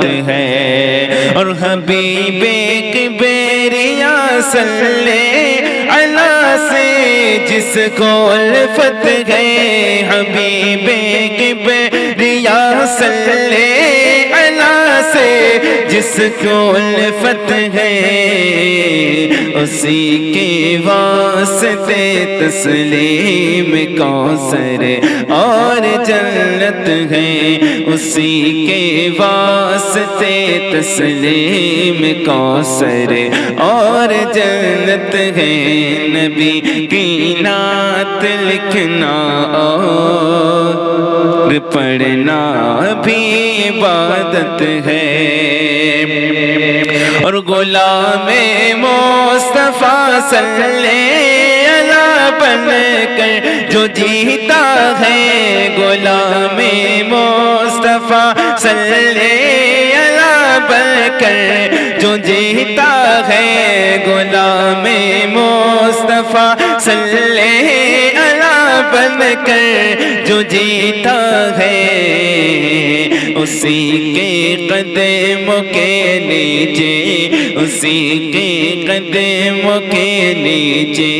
عبادت ہے، اور حبیب کبریا صلی علی سے جس کو الفت ہے، حبیب کبریا صلی علی سے جس کو الفت ہے، اسی کے واسطے تسلیم کوثر اور جنت ہے، اسی کے واسطے تسلیم کوثر اور جنت ہے، نبی کی نعت لکھنا اور پڑھنا بھی عبادت ہے، اور غلام مصطفیٰ صلی علیہ بن کر جو جیتا ہے، غلام مصطفیٰ صلی علیہ بن کر جو جیتا ہے، غلام مصطفیٰ صلی علیہ بن کر جو جیتا ہے، اسی کے قدموں کے نیچے، اسی کے قدموں کے نیچے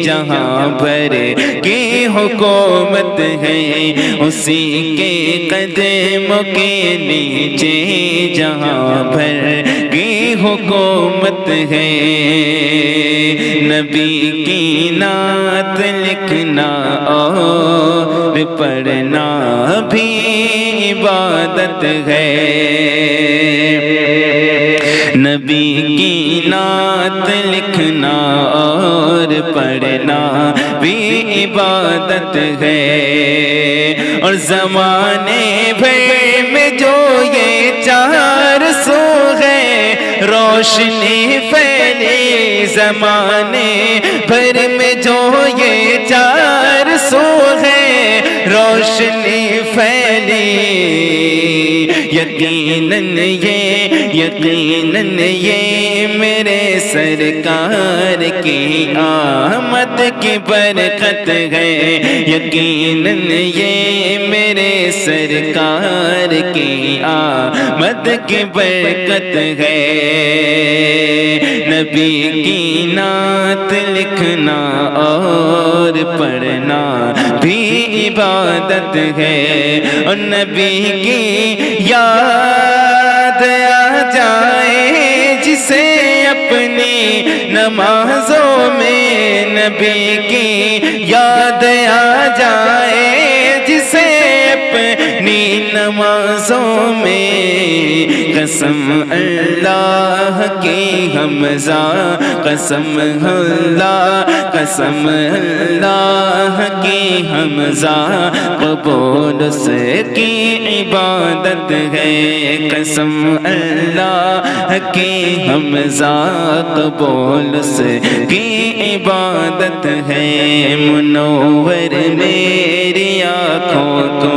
جہاں بھر کی حکومت ہے، اسی کے قدموں کے نیچے جہاں بھر کی حکومت ہے، نبی کی نعت لکھنا اور پڑھنا بھی عبادت ہے، نبی کی نعت لکھنا اور پڑھنا بھی عبادت ہے، اور زمانے بھر میں جو یہ چار سو ہے روشنی پھیلی، زمانے بھر میں جو یہ چار سو ہے روشنی پھیلی، یقیناً یہ میرے سرکار کی آمد کی برکت ہے، یقیناً یہ میرے سرکار کی آمد کی برکت ہے، نبی کی نعت لکھنا اور پڑھنا بھی عبادت ہے، اور نبی کی یاد آ جائے جسے اپنی نمازوں میں، نبی کی یاد آ جائے جسے اپنی نمازوں میں، قسم اللہ کی حمزہ، قسم اللہ، قسم اللہ کی حمزہ قبول اس کی عبادت ہے، قسم اللہ کی حمزہ قبول اس کی عبادت ہے، منور میری آنکھوں کو،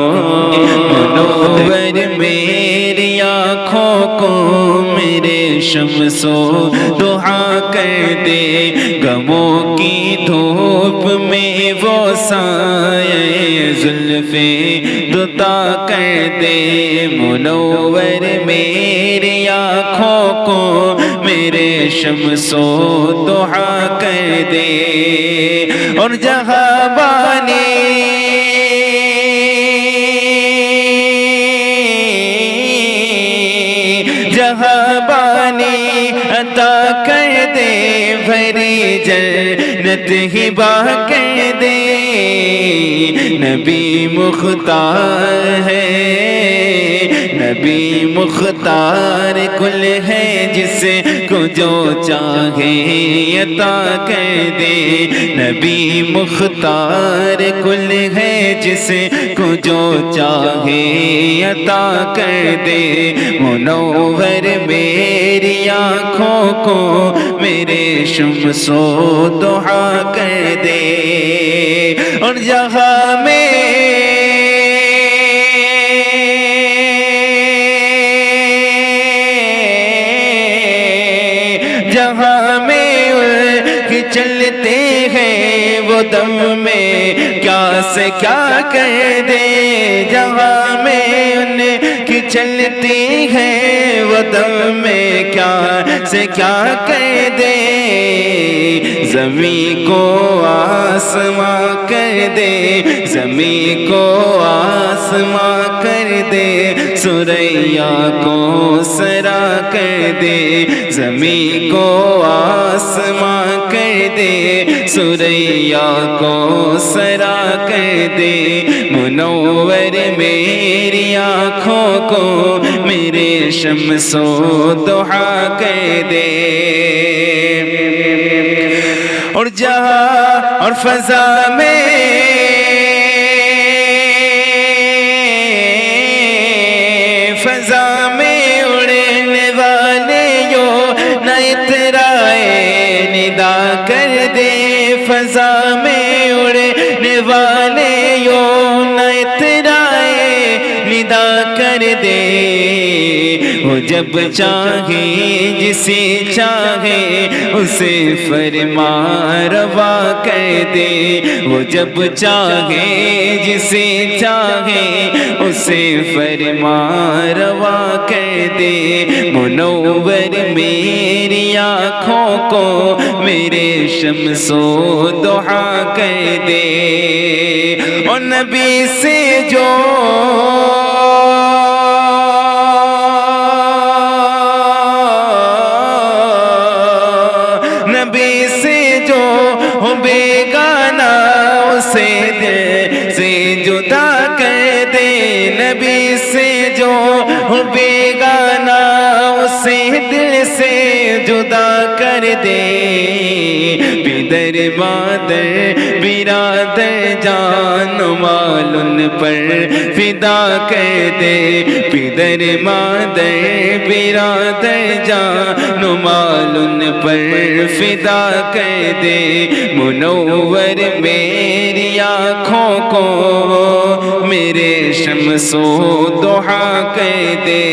منور میری آنکھوں کو میرے شمس و ضحیٰ کر دے، غموں کی دھوپ میں وہ سایہ زلف دوتا کر دے، منور میری آنکھوں کو میرے شمس و ضحیٰ کر دے، اور جہاں بانی عطا کر دے، بھری جنت ہبا کر دے، نبی مختار ہے، نبی مختار کل ہے، جس کو جو چاہے عطا کر دے، نبی مختار کل ہے، جس کو جو چاہے عطا کر دے، منور میری آنکھوں کو میرے شمس و ضحیٰ کر دے، اور جہاں میں چلتے ہیں وہ دم میں کیا سے کیا کر دے، جہاں میں ان کی چلتی ہے دم میں کیا سے کیا کر دے، زمین کو آسماں کر دے، زمین کو آسماں کر دے، سریا کو سرا کر دے، زمین کو آسماں کر دے، سریا کو سرا کر دے، منور میری آنکھوں کو میرے شمس و ضحیٰ کر دے، اور جہاں اور فضا میں اڑنے والے یو نہ اترائے ندا کر دے، فضا میں اڑنے والے یو نہ اترائے ندا کر دے، وہ جب چاہے جسے چاہے اسے فرما روا کر دے، وہ جب چاہے جسے چاہے اسے فرما روا کر دے، منور میری آنکھوں کو میرے شمس و ضحیٰ کر دے، اور نبی سے جو بیگانہ اسے دل سے جدا کر دے، نبی سے جو بیگانہ اسے دل سے جدا کر دے، پدر مادر برادر جان مال ان پر فدا کر دے، پدر مادر برادر جان مال ان پر فدا کر دے، منور میری آنکھوں کو میرے شمس و ضحیٰ کر دے،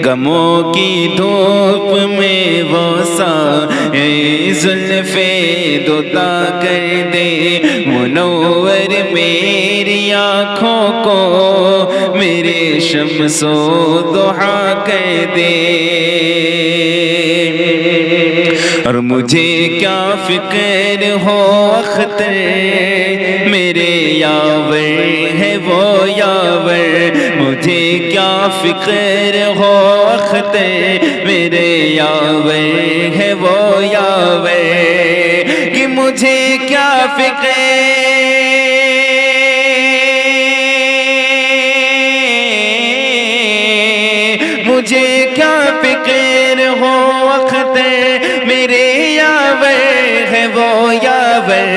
غموں کی دھوپ میں وہ سایہ زلف دوتا کر دے، منور میری آنکھوں کو میرے شمس و ضحیٰ کر دے، اور مجھے کیا فکر ہو اختر میرے یاور ہے وہ یاور، مجھے کیا فکر ہو اختر میرے یاور ہے وہ یاور، کہ مجھے کیا فکر مجھے کیا فکر ہو اختر میرے یاور ہے وہ یاور،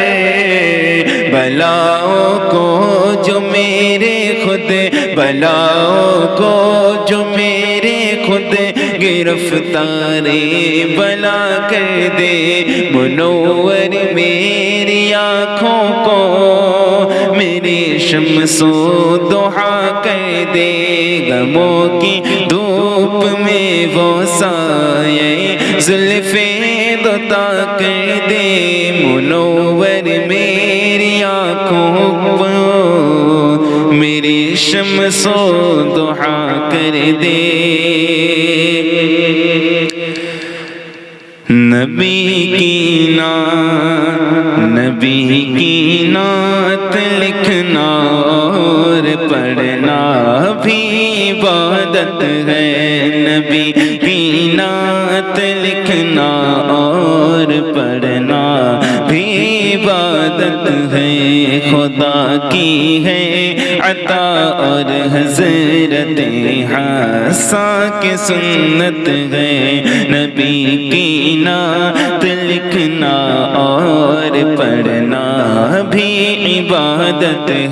بلاؤں کو جو میرے خود بلاؤں کو جو میرے خود گرفتار بلا کر دے، منور میری آنکھوں کو میرے شمس و ضحیٰ کر دے، غموں کی دھوپ میں وہ سایہ زلف دوتا کر دے، منور میری آنکھوں کو میری شمس و ضحیٰ کر دے، نبی کی نعت لکھنا اور پڑھنا بھی عبادت ہے، نبی کی نعت لکھنا اور پڑھنا بھی عبادت ہے، خدا کی ہے عطا اور حضرت حساں کی سنت ہے، نبی کی نعت لکھنا اور پڑھنا بھی عبادت ہے۔